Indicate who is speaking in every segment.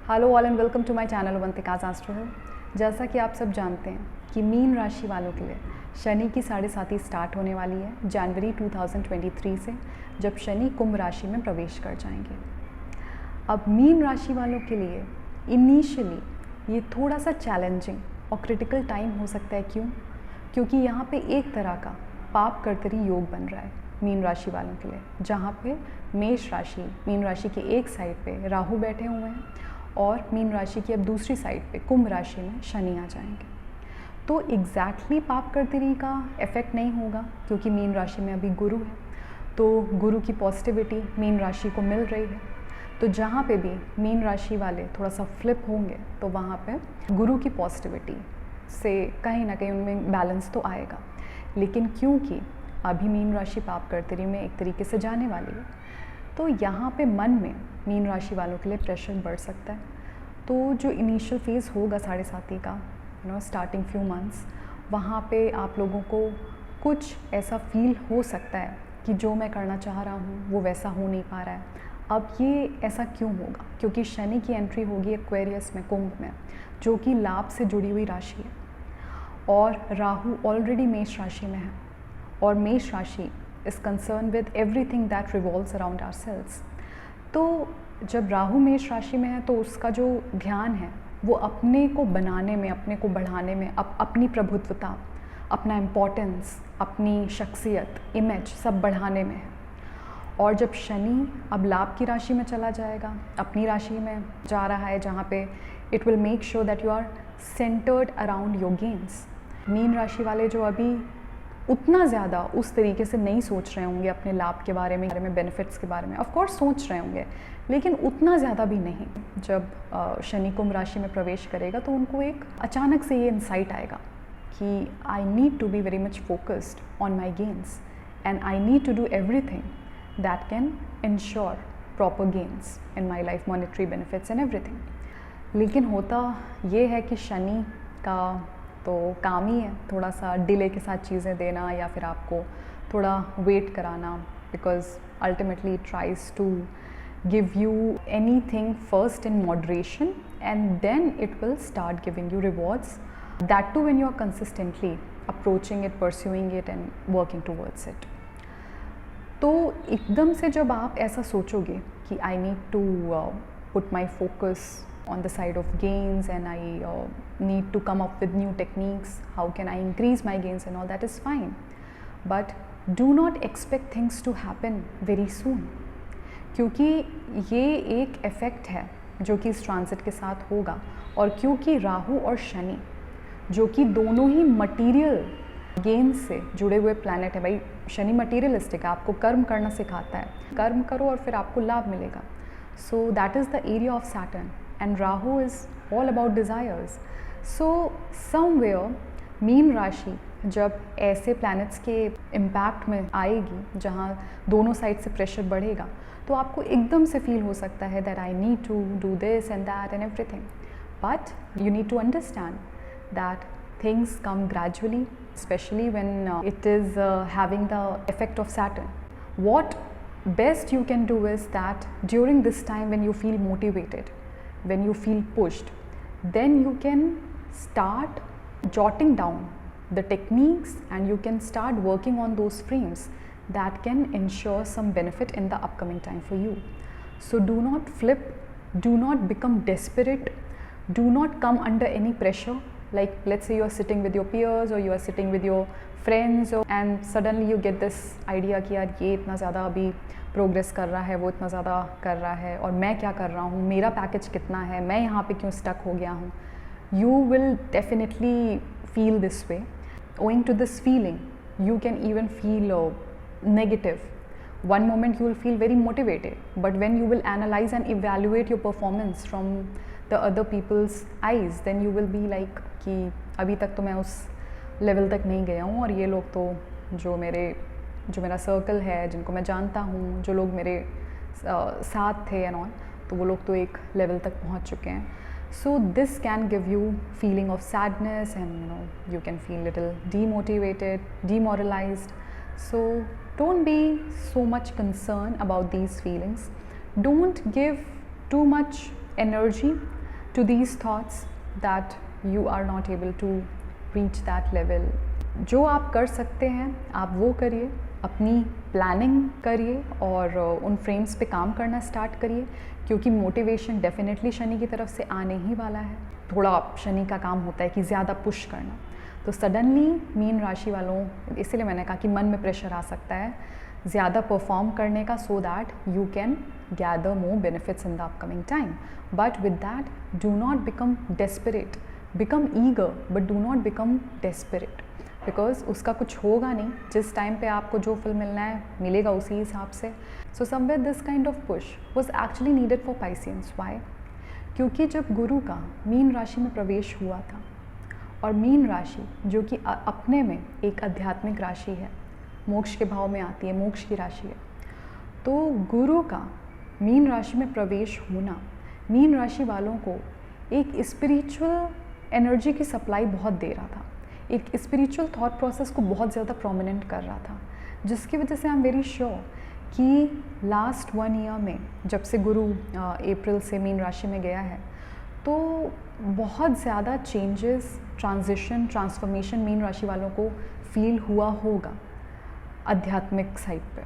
Speaker 1: Hello all and welcome to my channel Avantika's astro. जैसा कि आप सब जानते हैं कि मीन राशि वालों के लिए शनि की 7.5 स्टार्ट होने वाली है जनवरी 2023 से, जब शनि कुंभ राशि में प्रवेश कर जाएंगे। अब मीन राशि वालों के लिए इनिशियली ये थोड़ा सा चैलेंजिंग और क्रिटिकल टाइम हो सकता है। क्योंकि यहाँ पे एक तरह का पाप कर्तरी योग बन रहा है मीन राशि वालों के लिए, जहाँ पे मेष राशि, मीन राशि के एक साइड पे राहु बैठे हुए हैं और मीन राशि की अब दूसरी साइड पे कुंभ राशि में शनि आ जाएंगे। तो एग्जैक्टली पाप कर्तरी का इफेक्ट नहीं होगा, क्योंकि मीन राशि में अभी गुरु है, तो गुरु की पॉजिटिविटी मीन राशि को मिल रही है। तो जहाँ पे भी मीन राशि वाले थोड़ा सा फ्लिप होंगे तो वहाँ पे गुरु की पॉजिटिविटी से कहीं ना कहीं उनमें बैलेंस तो आएगा। लेकिन क्योंकि अभी मीन राशि पाप कर्तरी में एक तरीके से जाने वाली है, तो यहाँ पे मन में मीन राशि वालों के लिए प्रेशर बढ़ सकता है। तो जो इनिशियल फेज़ होगा 7.5 का, स्टार्टिंग फ्यू मंथ्स, वहाँ पे आप लोगों को कुछ ऐसा फील हो सकता है कि जो मैं करना चाह रहा हूँ वो वैसा हो नहीं पा रहा है। अब ये ऐसा क्यों होगा? क्योंकि शनि की एंट्री होगी एक्वेरियस में, कुंभ में, जो कि लाभ से जुड़ी हुई राशि है, और राहु ऑलरेडी मेष राशि में है, और मेष राशि is concern with everything that revolves around ourselves. तो जब राहु मेष राशि में है तो उसका जो ध्यान है वो अपने को बनाने में, अपने को बढ़ाने में, अपनी प्रभुत्वता, अपना इम्पोर्टेंस, अपनी शख्सियत, इमेज सब बढ़ाने में है। और जब शनि अब लाभ की राशि में चला जाएगा, अपनी राशि में जा रहा है, जहाँ पे it will make sure that you are centred around your gains. मीन राशि वाले जो अभी उतना ज़्यादा उस तरीके से नहीं सोच रहे होंगे अपने लाभ के बारे में, बेनिफिट्स के बारे में, ऑफ कोर्स सोच रहे होंगे, लेकिन उतना ज़्यादा भी नहीं। जब शनि कुंभ राशि में प्रवेश करेगा तो उनको एक अचानक से ये इंसाइट आएगा कि I need to be very much focused on my gains and I need to do everything that can ensure proper gains in my life, monetary benefits and everything. लेकिन होता ये है कि शनि का तो काम ही है थोड़ा सा डिले के साथ चीज़ें देना, या फिर आपको थोड़ा वेट कराना, because ultimately it tries to give you anything first in moderation and then it will start giving you rewards, that too when you are consistently approaching it, pursuing it and working towards it. तो एकदम से जब आप ऐसा सोचोगे कि I need to put my focus on the side of gains and I need to come up with new techniques, how can I increase my gains and all, that is fine, but do not expect things to happen very soon, क्योंकि ये एक effect है जो कि इस transit के साथ होगा। और क्योंकि राहु और शनि जो कि दोनों ही मटीरियल गेन्स से जुड़े हुए प्लैनेट है, भाई शनि मटीरियलिस्टिक है, आपको कर्म करना सिखाता है, कर्म करो और फिर आपको लाभ मिलेगा। So that is the area of Saturn and Rahu is all about desires. So somewhere mean राशि जब ऐसे प्लैनेट्स के इम्पैक्ट में आएगी जहाँ दोनों साइड से प्रेशर बढ़ेगा, तो आपको एकदम से फील हो सकता है that I need to do this and that and everything, but you need to understand that things come gradually, especially when it is having the effect of Saturn. What best you can do is that during this time when you feel motivated, when you feel pushed, then you can start jotting down the techniques and you can start working on those frames that can ensure some benefit in the upcoming time for you. So do not flip, do not become desperate, do not come under any pressure. Like let's say you are sitting with your peers or you are sitting with your friends and suddenly you get this idea कि यार ये इतना ज़्यादा अभी progress कर रहा है, वो इतना ज़्यादा कर रहा है, और मैं क्या कर रहा हूँ, मेरा पैकेज कितना है, मैं यहाँ पे क्यों स्टक हो गया हूँ। You will definitely feel this way. Owing to this feeling you can even feel negative. one moment you will feel very motivated, but when you will analyze and evaluate your performance from the other people's eyes, then you will be like कि अभी तक तो मैं उस level तक नहीं गया हूँ, और ये लोग तो जो मेरा सर्कल है, जिनको मैं जानता हूँ, जो लोग मेरे साथ थे एंड ऑल, तो वो लोग तो एक लेवल तक पहुँच चुके हैं। So this can give you feeling of sadness and you can feel little demotivated, demoralised. So don't be so much concerned about these feelings. Don't give too much energy to these thoughts that you are not able to reach that level. जो आप कर सकते हैं आप वो करिए, अपनी planning करिए और उन फ्रेम्स पे काम करना स्टार्ट करिए, क्योंकि मोटिवेशन डेफिनेटली शनि की तरफ से आने ही वाला है। थोड़ा शनि का काम होता है कि ज़्यादा पुश करना, तो सडनली मीन राशि वालों, इसीलिए मैंने कहा कि मन में प्रेशर आ सकता है ज़्यादा परफॉर्म करने का, so that you can gather more benefits in the upcoming time. But with that do not become desperate, become eager but do not become desperate, because उसका कुछ होगा नहीं। जिस टाइम पे आपको जो फल मिलना है मिलेगा उसी हिसाब से। So somewhere this kind of push was actually needed for Pisceans. Why? क्योंकि जब गुरु का मीन राशि में प्रवेश हुआ था, और मीन राशि जो कि अपने में एक आध्यात्मिक राशि है, मोक्ष के भाव में आती है, मोक्ष की राशि है, तो गुरु का मीन राशि में प्रवेश होना मीन राशि वालों को एक स्पिरिचुअल एनर्जी की सप्लाई बहुत दे रहा था, एक स्पिरिचुअल थॉट प्रोसेस को बहुत ज़्यादा प्रोमिनेंट कर रहा था, जिसकी वजह से आई एम वेरी श्योर कि लास्ट 1 ईयर में जब से गुरु अप्रैल से मीन राशि में गया है, तो बहुत ज़्यादा चेंजेस, ट्रांजिशन, ट्रांसफॉर्मेशन मीन राशि वालों को फील हुआ होगा आध्यात्मिक साइड पे,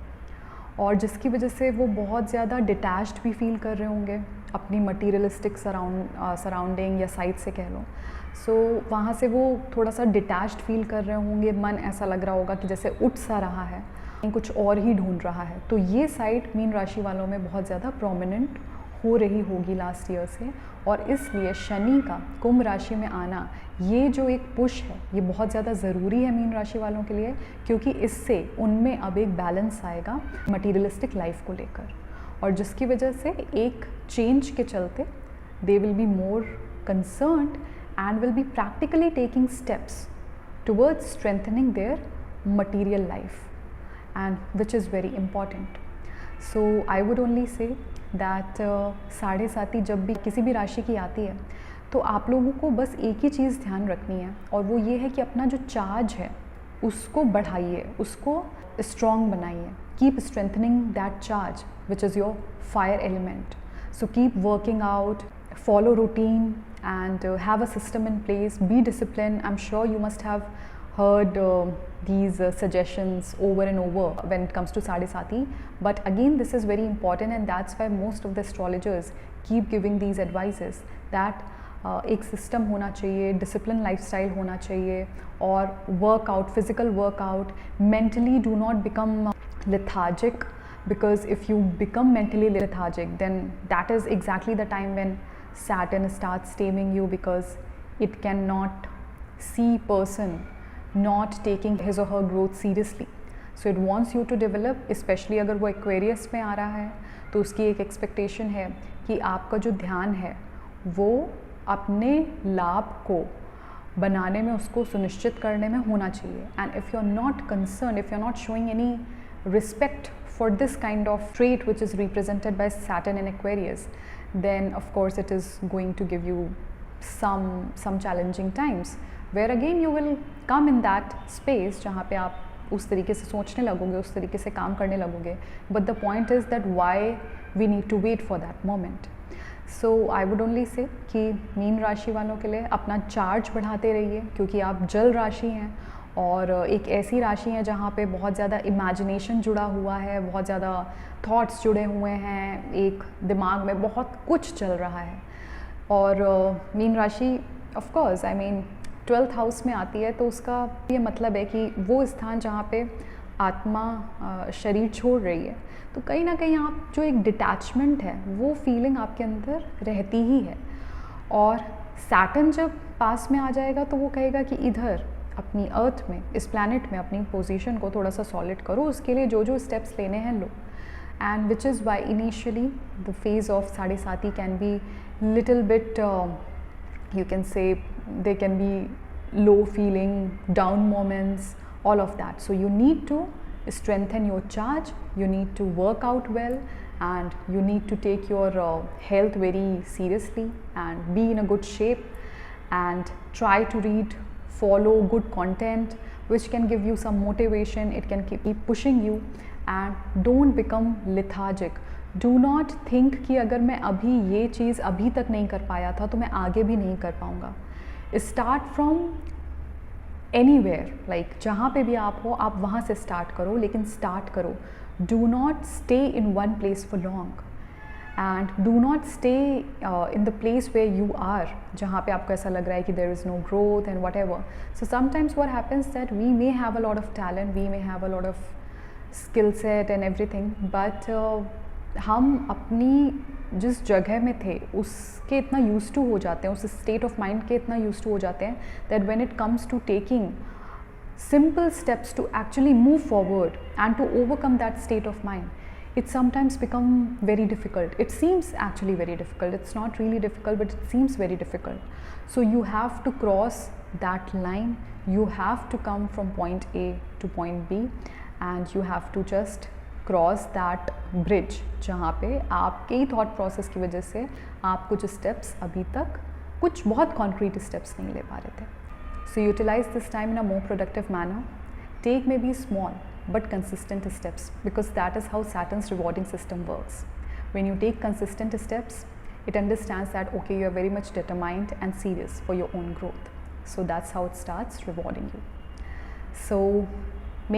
Speaker 1: और जिसकी वजह से वो बहुत ज़्यादा डिटैच्ड भी फील कर रहे होंगे अपनी मटीरियलिस्टिक सराउंडिंग या साइड से कह लो। सो वहाँ से वो थोड़ा सा डिटैच्ड फील कर रहे होंगे, मन ऐसा लग रहा होगा कि जैसे उठ सा रहा है, कुछ और ही ढूंढ रहा है। तो ये साइड मीन राशि वालों में बहुत ज़्यादा प्रोमिनेंट हो रही होगी लास्ट ईयर से, और इसलिए शनि का कुंभ राशि में आना, ये जो एक पुश है, ये बहुत ज़्यादा ज़रूरी है मीन राशि वालों के लिए, क्योंकि इससे उनमें अब एक बैलेंस आएगा मटीरियलिस्टिक लाइफ को लेकर, और जिसकी वजह से एक चेंज के चलते they will be more concerned and will be practically taking steps towards strengthening their material life, and which is very important. So I would only say that साढ़े साथी जब भी किसी भी राशि की आती है, तो आप लोगों को बस एक ही चीज़ ध्यान रखनी है, और वो ये है कि अपना जो चार्ज है उसको बढ़ाइए, उसको स्ट्रॉन्ग बनाइए। Keep strengthening that charge which is your fire element. So keep working out, follow routine and have a system in place, be disciplined. I'm sure you must have heard these suggestions over and over when it comes to Sadhi, but again this is very important, and that's why most of the astrologers keep giving these advices that एक system होना चाहिए, discipline lifestyle होना चाहिए, और workout, physical workout, mentally do not become lethargic, because if you become mentally lethargic, then that is exactly the time when Saturn starts taming you, because it cannot see person not taking his or her growth seriously. So it wants you to develop, especially अगर वो Aquarius में आ रहा है, तो उसकी एक expectation है कि आपका जो ध्यान है वो अपने लाभ को बनाने में, उसको सुनिश्चित करने में होना चाहिए। And if you are not concern, if you are not showing any respect for this kind of trait which is represented by Saturn in Aquarius, then of course it is going to give you some challenging times, where again you will come in that space जहाँ पे आप उस तरीके से सोचने लगोगे, उस तरीके से काम करने लगोगे। But the point is that why we need to wait for that moment. So I would only say कि मीन राशि वालों के लिए अपना चार्ज बढ़ाते रहिए, क्योंकि आप जल राशि हैं, और एक ऐसी राशि है जहाँ पे बहुत ज़्यादा इमेजिनेशन जुड़ा हुआ है, बहुत ज़्यादा थॉट्स जुड़े हुए हैं, एक दिमाग में बहुत कुछ चल रहा है। और मीन राशि of course I mean 12th house में आती है, तो उसका ये मतलब है कि वो स्थान जहाँ पे आत्मा शरीर छोड़ रही है, तो कहीं ना कहीं आप जो एक डिटैचमेंट है वो फीलिंग आपके अंदर रहती ही है। और सैटर्न जब पास में आ जाएगा तो वो कहेगा कि इधर अपनी अर्थ में, इस प्लैनेट में अपनी पोजीशन को थोड़ा सा सॉलिड करो, उसके लिए जो जो स्टेप्स लेने हैं लो। And which is why initially the phase of Sade Sati can be little bit, you can say they can be low feeling, down moments, all of that. So you need to strengthen your charge, you need to work out well, and you need to take your health very seriously and be in a good shape, and try to read, follow good content which can give you some motivation, it can keep pushing you, and don't become lethargic. Do not think कि अगर मैं अभी ये चीज़ अभी तक नहीं कर पाया था तो मैं आगे भी नहीं कर पाऊँगा. स्टार्ट फ्रॉम एनीवेयर, लाइक जहाँ पे भी आप हो आप वहाँ से स्टार्ट करो, लेकिन स्टार्ट करो. Do not stay in one place for long and do not stay in the place where you are, जहाँ पे आपको ऐसा लग रहा है कि there is no growth and whatever. So sometimes what happens that we may have a lot of talent, we may have a lot of skill set and everything, but हम अपनी जिस जगह में थे उसके इतना यूज टू हो जाते हैं, उस स्टेट ऑफ माइंड के इतना यूज टू हो जाते हैं that when it comes to taking simple steps to actually move forward and to overcome that state of mind, it sometimes become very difficult. It seems actually very difficult. It's not really difficult, but it seems very difficult. So you have to cross that line. You have to come from point A to point B and you have to just cross that bridge जहाँ पे आपके ही thought process की वजह से आप कुछ steps अभी तक कुछ बहुत कॉन्क्रीट स्टेप्स नहीं ले पा रहे थे. So utilise this time in a more productive manner. Take maybe small but consistent steps, because that is how Saturn's rewarding system works. When you take consistent steps, it understands that okay, you are very much determined and serious for your own growth. So that's how it starts rewarding you. So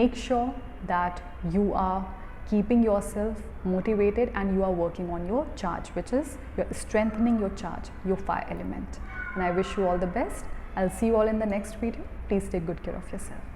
Speaker 1: make sure that you are keeping yourself motivated and you are working on your charge, which is you're strengthening your charge, your fire element. And I wish you all the best. I'll see you all in the next video. Please take good care of yourself.